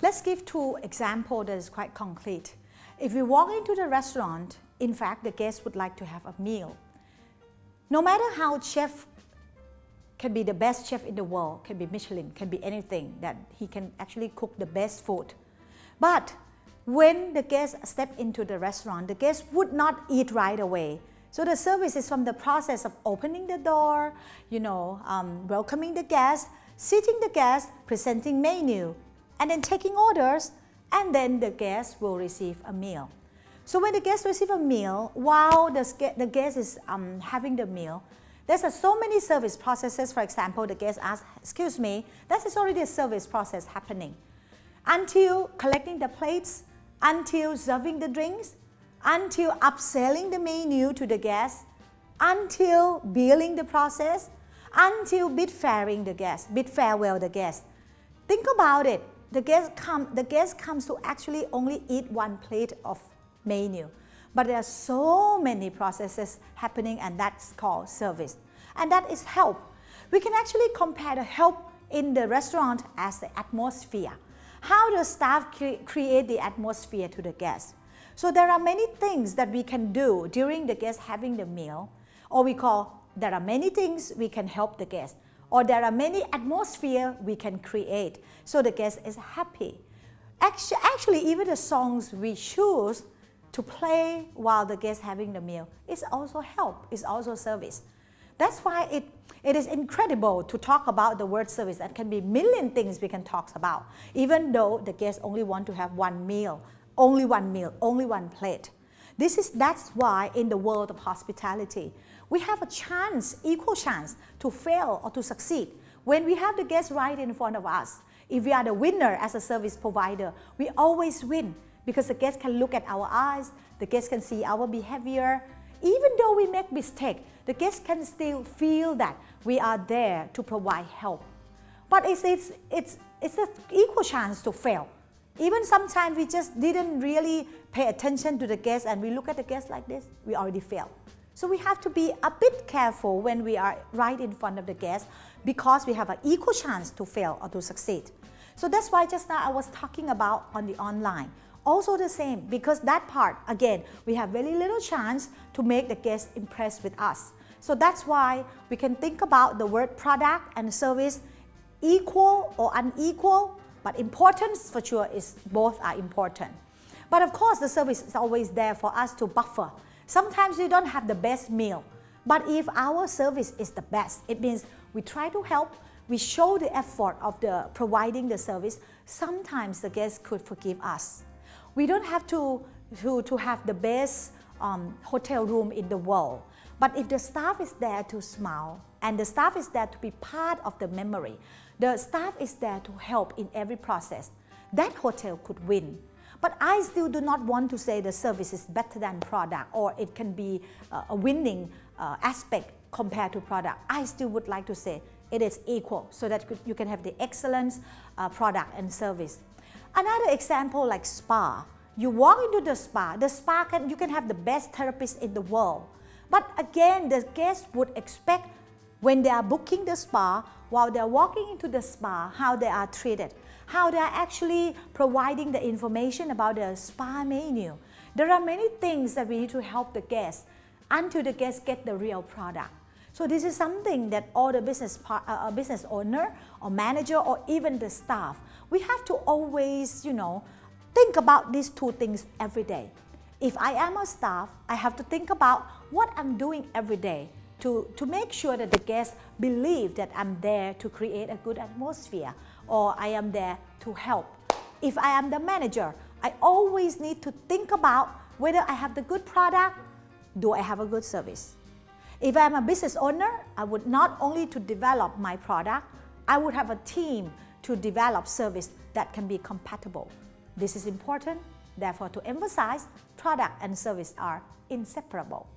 Let's give two examples that is quite concrete. If we walk into the restaurant, in fact, the guest would like to have a meal. No matter how chef can be the best chef in the world, can be Michelin, can be anything, that he can actually cook the best food. But when the guest step into the restaurant, the guest would not eat right away. So the service is from the process of opening the door, welcoming the guest, seating the guest, presenting menu, and then taking orders, and then the guest will receive a meal. So when the guest receive a meal, while the guest is having the meal, there's so many service processes. For example, the guest asks, excuse me, that is already a service process happening. Until collecting the plates, until serving the drinks, until upselling the menu to the guest, until billing the process, until bid farewell the guest. Think about it. The guest comes to actually only eat one plate of menu. But there are so many processes happening, and that's called service. And that is help. We can actually compare the help in the restaurant as the atmosphere. How the staff create the atmosphere to the guests. So there are many things that we can do during the guest having the meal, or there are many things we can help the guest, or there are many atmosphere we can create so the guest is happy. Actually, even the songs we choose to play while the guest having the meal is also help, is also service. That's why it is incredible to talk about the word service. That can be million things we can talk about, even though the guests only want to have one meal, only one plate. That's why in the world of hospitality, we have a chance, equal chance to fail or to succeed. When we have the guest right in front of us, if we are the winner as a service provider, we always win because the guest can look at our eyes, the guest can see our behavior. Even though we make mistake, the guest can still feel that we are there to provide help. But it's an equal chance to fail. Even sometimes we just didn't really pay attention to the guest and we look at the guest like this, we already failed. So we have to be a bit careful when we are right in front of the guest because we have an equal chance to fail or to succeed. So that's why just now I was talking about on the online. Also the same, because that part, again, we have very little chance to make the guest impressed with us. So that's why we can think about the word product and service equal or unequal, but importance for sure is both are important. But of course, the service is always there for us to buffer. Sometimes we don't have the best meal, but if our service is the best, it means we try to help, we show the effort of providing the service, sometimes the guest could forgive us. We don't have to have the best hotel room in the world. But if the staff is there to smile and the staff is there to be part of the memory, the staff is there to help in every process, that hotel could win. But I still do not want to say the service is better than product or it can be a winning aspect compared to product. I still would like to say it is equal so that you can have the excellence product and service. Another example like spa. You walk into the spa you can have the best therapist in the world. But again, the guests would expect when they are booking the spa, while they are walking into the spa, how they are treated, how they are actually providing the information about the spa menu. There are many things that we need to help the guests until the guests get the real product. So this is something that all the business owner or manager or even the staff, we have to always, think about these two things every day. If I am a staff, I have to think about what I'm doing every day to make sure that the guests believe that I'm there to create a good atmosphere or I am there to help. If I am the manager, I always need to think about whether I have the good product, do I have a good service. If I'm a business owner, I would not only to develop my product, I would have a team to develop service that can be compatible. This is important. Therefore, to emphasize, product and service are inseparable.